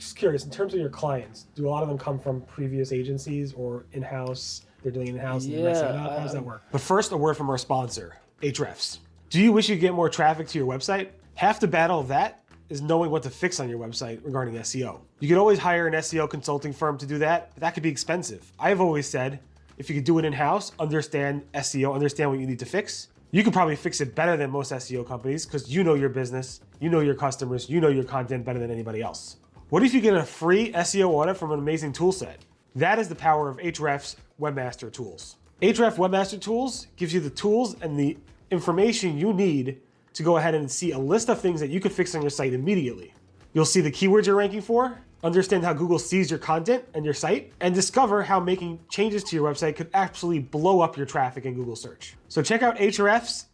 Just curious, in terms of your clients, do a lot of them come from previous agencies or in-house? They're doing it in-house and they're messing it up? How does that work? But first, a word from our sponsor, Ahrefs. Do you wish you could get more traffic to your website? Half the battle of that is knowing what to fix on your website regarding SEO. You could always hire an SEO consulting firm to do that, but that could be expensive. I've always said, if you could do it in-house, understand SEO, understand what you need to fix, you could probably fix it better than most SEO companies because you know your business, you know your customers, you know your content better than anybody else. What if you get a free SEO audit from an amazing tool set? That is the power of Ahrefs Webmaster Tools. Ahrefs Webmaster Tools gives you the tools and the information you need to go ahead and see a list of things that you could fix on your site immediately. You'll see the keywords you're ranking for, understand how Google sees your content and your site, and discover how making changes to your website could absolutely blow up your traffic in Google search. So check out Ahrefs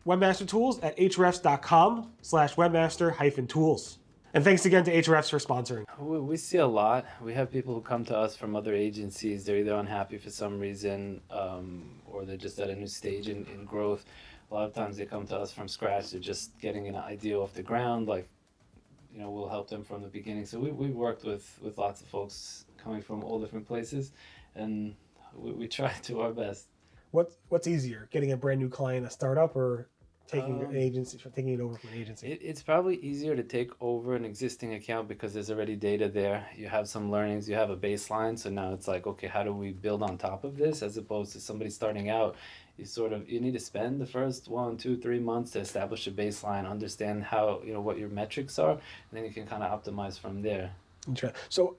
Webmaster Tools at ahrefs.com/webmaster-tools. And thanks again to Ahrefs for sponsoring. We see a lot. We have people who come to us from other agencies. They're either unhappy for some reason, or they're just at a new stage in growth. A lot of times they come to us from scratch. They're just getting an idea off the ground. Like, we'll help them from the beginning. So we've worked with lots of folks coming from all different places, and we try to do our best. What's easier, getting a brand new client, a startup, or taking an agency, taking it over from an agency? It's probably easier to take over an existing account because there's already data there. You have some learnings, you have a baseline. So now it's like, okay, how do we build on top of this? As opposed to somebody starting out, you need to spend the first 1, 2, 3 months to establish a baseline, understand how, what your metrics are, and then you can kind of optimize from there. Okay. So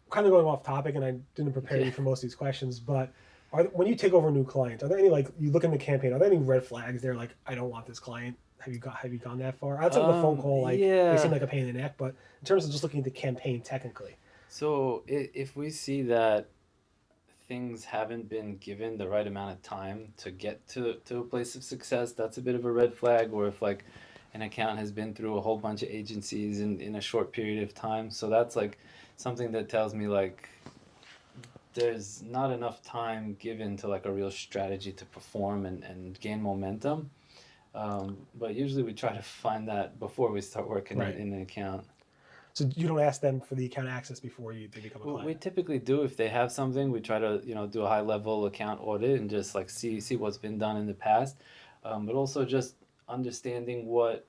kind of going off topic, and I didn't prepare you for most of these questions, but when you take over new clients, are there any, you look in the campaign, are there any red flags there, like, I don't want this client? Have you gone that far? Outside of the phone call, they seem like a pain in the neck, but in terms of just looking at the campaign technically. So if we see that things haven't been given the right amount of time to get to a place of success, that's a bit of a red flag. Or if an account has been through a whole bunch of agencies in a short period of time. So that's something that tells me there's not enough time given to a real strategy to perform and gain momentum. But usually we try to find that before we start working in an account. So you don't ask them for the account access before they become a client? We typically do. If they have something, we try to do a high level account audit and just see what's been done in the past. But also just understanding what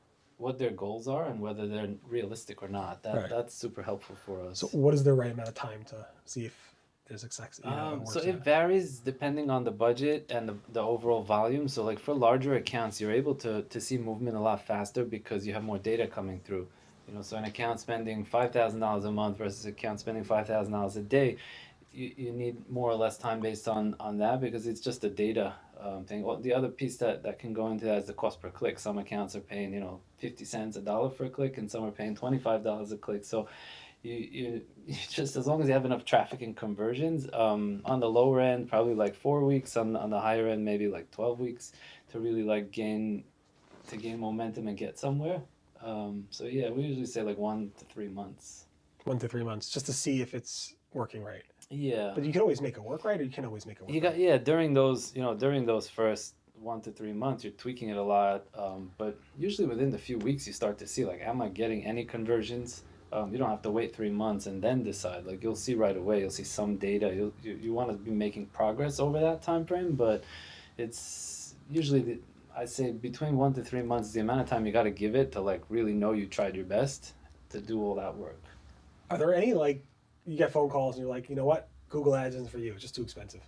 their goals are and whether they're realistic or not. That's super helpful for us. So what is the right amount of time to see if there's success? So it varies depending on the budget and the overall volume. So for larger accounts, you're able to see movement a lot faster because you have more data coming through. So an account spending $5,000 a month versus an account spending $5,000 a day, you need more or less time based on that because it's just a data thing. Well, the other piece that can go into that is the cost per click. Some accounts are paying 50 cents, $1 for a click, and some are paying $25 a click. So you just, as long as you have enough traffic and conversions, on the lower end probably 4 weeks, on the higher end maybe 12 weeks to really gain momentum and get somewhere. So yeah, we usually say 1 to 3 months. 1 to 3 months, just to see if it's working right. Yeah. But you can always make it work, right? Or you can always make it work. During those first 1 to 3 months, you're tweaking it a lot. But usually within the few weeks, you start to see am I getting any conversions? You don't have to wait 3 months and then decide. You'll see right away. You'll see some data. You want to be making progress over that time frame, but it's usually I'd say between 1 to 3 months is the amount of time you got to give it to really know you tried your best to do all that work. Are there any you get phone calls and you're like, you know what, Google Ads isn't for you, it's just too expensive?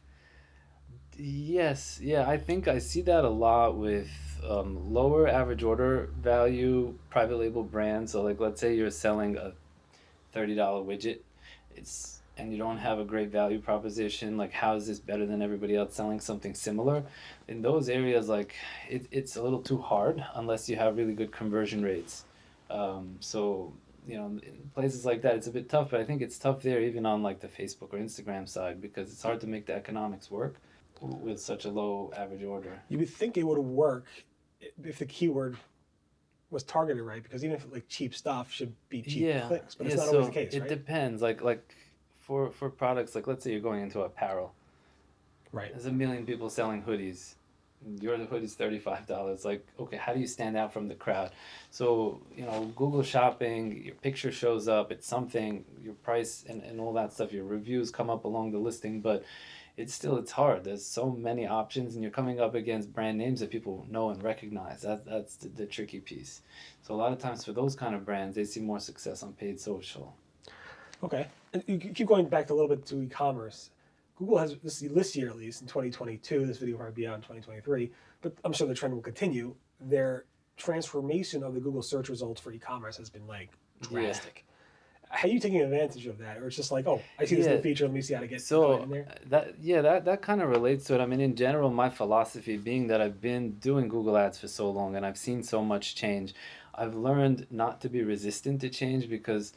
Yes, yeah, I think I see that a lot with lower average order value private label brands. So let's say you're selling a $30 widget, and you don't have a great value proposition. How is this better than everybody else selling something similar? In those areas, it's a little too hard unless you have really good conversion rates. So in places like that, it's a bit tough, but I think it's tough there even on the Facebook or Instagram side because it's hard to make the economics work with such a low average order. You would think it would work if the keyword was targeted right, because even if cheap stuff should be cheap clicks, but it's not always the case, right? It depends. For products, let's say you're going into apparel. Right. There's a million people selling hoodies. your hood is $35. Like, okay, how do you stand out from the crowd? So, Google Shopping, your picture shows up, it's something, your price and all that stuff, your reviews come up along the listing, but it's hard. There's so many options, and you're coming up against brand names that people know and recognize. That's the tricky piece. So a lot of times for those kind of brands, they see more success on paid social. Okay. And you keep going back a little bit to e-commerce. Google has, this year at least, in 2022, this video will probably be out in 2023, but I'm sure the trend will continue. Their transformation of the Google search results for e-commerce has been like drastic. How are you taking advantage of that? Or it's just like, oh, I see this new feature, let me see how to get it in there? That kind of relates to it. I mean, in general, my philosophy being that I've been doing Google Ads for so long and I've seen so much change, I've learned not to be resistant to change, because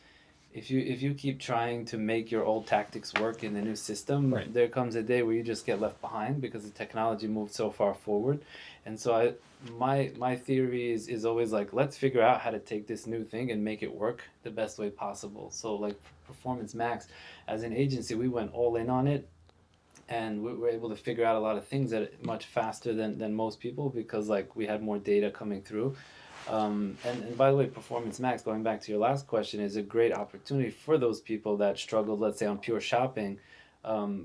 if you keep trying to make your old tactics work in the new system, there comes a day where you just get left behind because the technology moved so far forward. And so my theory is always like, let's figure out how to take this new thing and make it work the best way possible. So like Performance Max, as an agency, we went all in on it, and we were able to figure out a lot of things that much faster than most people, because like we had more data coming through. And by the way, Performance Max, going back to your last question, is a great opportunity for those people that struggled, let's say, on pure shopping.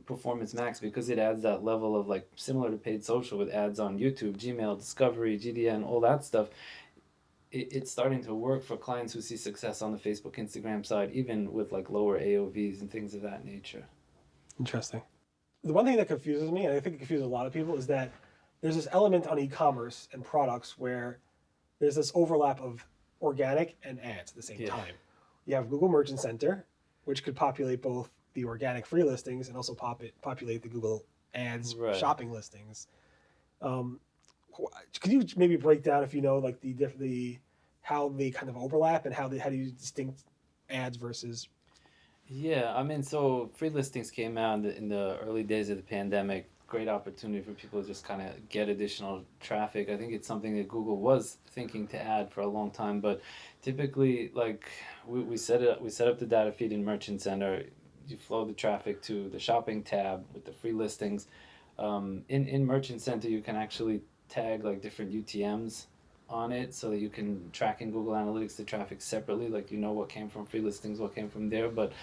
Performance Max, because it adds that level of, like, similar to paid social with ads on YouTube, Gmail, Discovery, GDN, all that stuff. It's starting to work for clients who see success on the Facebook, Instagram side, even with like lower AOVs and things of that nature. Interesting. The one thing that confuses me, and I think it confuses a lot of people, is that there's this element on e-commerce and products where there's this overlap of organic and ads at the same time. You have Google Merchant Center, which could populate both the organic free listings and also populate the Google Ads shopping listings. Could you maybe break down, if you know, like the how they kind of overlap and how do you distinct ads versus? Yeah, I mean, so free listings came out in the early days of the pandemic. Great opportunity for people to just kind of get additional traffic. I think it's something that Google was thinking to add for a long time, but typically, like we set up the data feed in Merchant Center. You flow the traffic to the shopping tab with the free listings. In Merchant Center, you can actually tag like different UTMs on it, so that you can track in Google Analytics the traffic separately, like what came from free listings, what came from there. But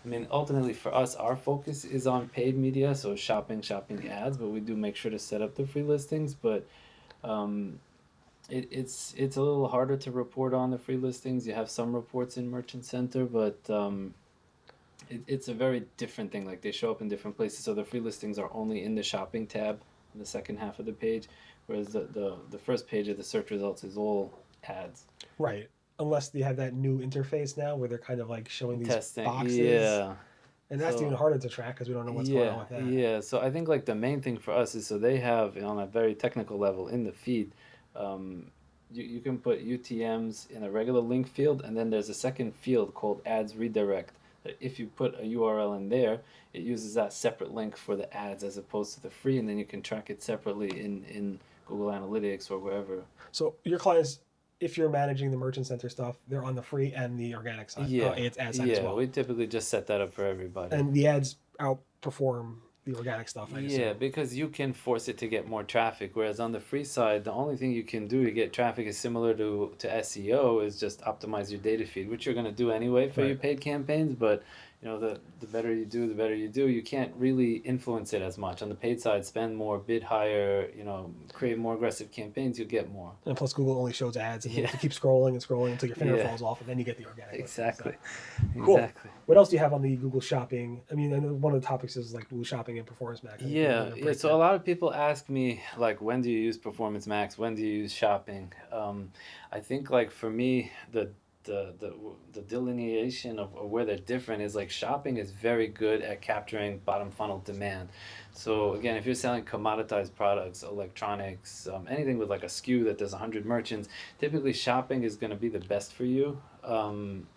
I mean, ultimately for us, our focus is on paid media, so shopping ads, but we do make sure to set up the free listings. But it's a little harder to report on the free listings. You have some reports in Merchant Center, but it's a very different thing. Like, they show up in different places. So the free listings are only in the shopping tab in the second half of the page, whereas the first page of the search results is all ads. Right. Unless they have that new interface now where they're kind of like showing these boxes. Yeah. And that's even harder to track because we don't know what's going on with that. Yeah. So I think like the main thing for us is, so they have, on a very technical level in the feed, you can put UTMs in a regular link field, and then there's a second field called ads redirect. If you put a URL in there, it uses that separate link for the ads as opposed to the free, and then you can track it separately in Google Analytics or wherever. So your clients, if you're managing the Merchant Center stuff, they're on the free and the organic side. It's ad side as well. We typically just set that up for everybody. And the ads outperform the organic stuff, I assume. Yeah, because you can force it to get more traffic, whereas on the free side, the only thing you can do to get traffic is similar to SEO, is just optimize your data feed, which you're going to do anyway for your paid campaigns. But the better you do, the better you do. You can't really influence it as much. On the paid side, spend more, bid higher, create more aggressive campaigns, you'll get more. And plus Google only shows ads, and you have to keep scrolling and scrolling until your finger falls off, and then you get the organic. Exactly. So. Cool. Exactly. What else do you have on the Google Shopping? I mean, and one of the topics is like Google Shopping and Performance Max. Yeah. So a lot of people ask me, like, when do you use Performance Max? When do you use Shopping? I think, like, for me, the delineation of where they're different is, like, shopping is very good at capturing bottom funnel demand. So again, if you're selling commoditized products, electronics, anything with like a SKU that there's 100 merchants, typically shopping is going to be the best for you.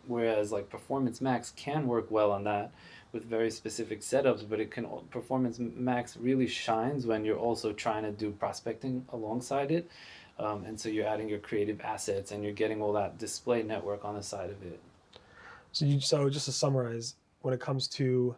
Whereas like Performance Max can work well on that with very specific setups, but Performance Max really shines when you're also trying to do prospecting alongside it. And so you're adding your creative assets and you're getting all that display network on the side of it. So just to summarize, when it comes to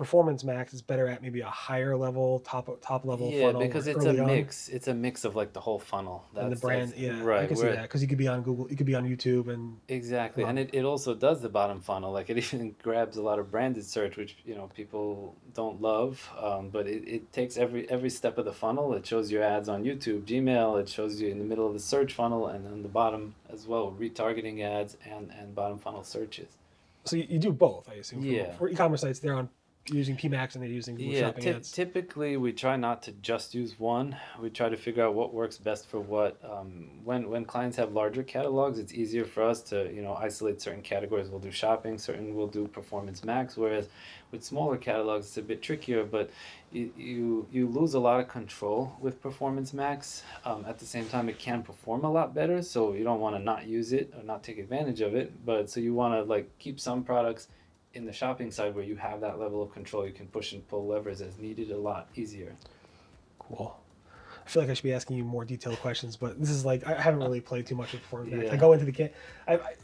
Performance Max is better at maybe a higher level, top level Yeah, funnel because it's a early on. mix. It's a mix of like the whole funnel. And the brand, yeah, I right. can see that because you could be on Google, you could be on YouTube, and Exactly, and it also does the bottom funnel. Like it even grabs a lot of branded search, which people don't love. But it takes every step of the funnel. It shows your ads on YouTube, Gmail. It shows you in the middle of the search funnel, and then the bottom as well, retargeting ads and bottom funnel searches. So you do both, I assume. Yeah. For e-commerce sites, they're on using PMax and they're using Google Shopping ads. Typically we try not to just use one. We try to figure out what works best for what. When clients have larger catalogs, it's easier for us to isolate certain categories. We'll do shopping, certain we'll do Performance Max. Whereas with smaller catalogs, it's a bit trickier. But you lose a lot of control with Performance Max. At the same time, it can perform a lot better. So you don't want to not use it or not take advantage of it. But so you want to keep some products in the shopping side where you have that level of control. You can push and pull levers as needed a lot easier. Cool. I feel like I should be asking you more detailed questions, but this is I haven't really played too much with Performance Max. Yeah. I go into the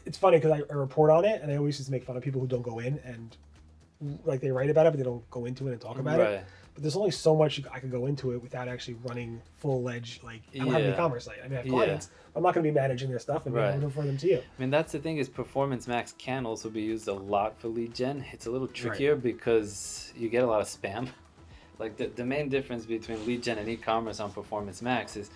it's funny because I report on it, and I always just make fun of people who don't go in and they write about it, but they don't go into it and talk about it. But there's only so much I could go into it without actually running full-fledged, I don't have an e-commerce site. I mean, I have clients. I'm not going to be managing their stuff and refer them to you. I mean, that's the thing is Performance Max can also be used a lot for lead gen. It's a little trickier because you get a lot of spam. The main difference between lead gen and e-commerce on Performance Max is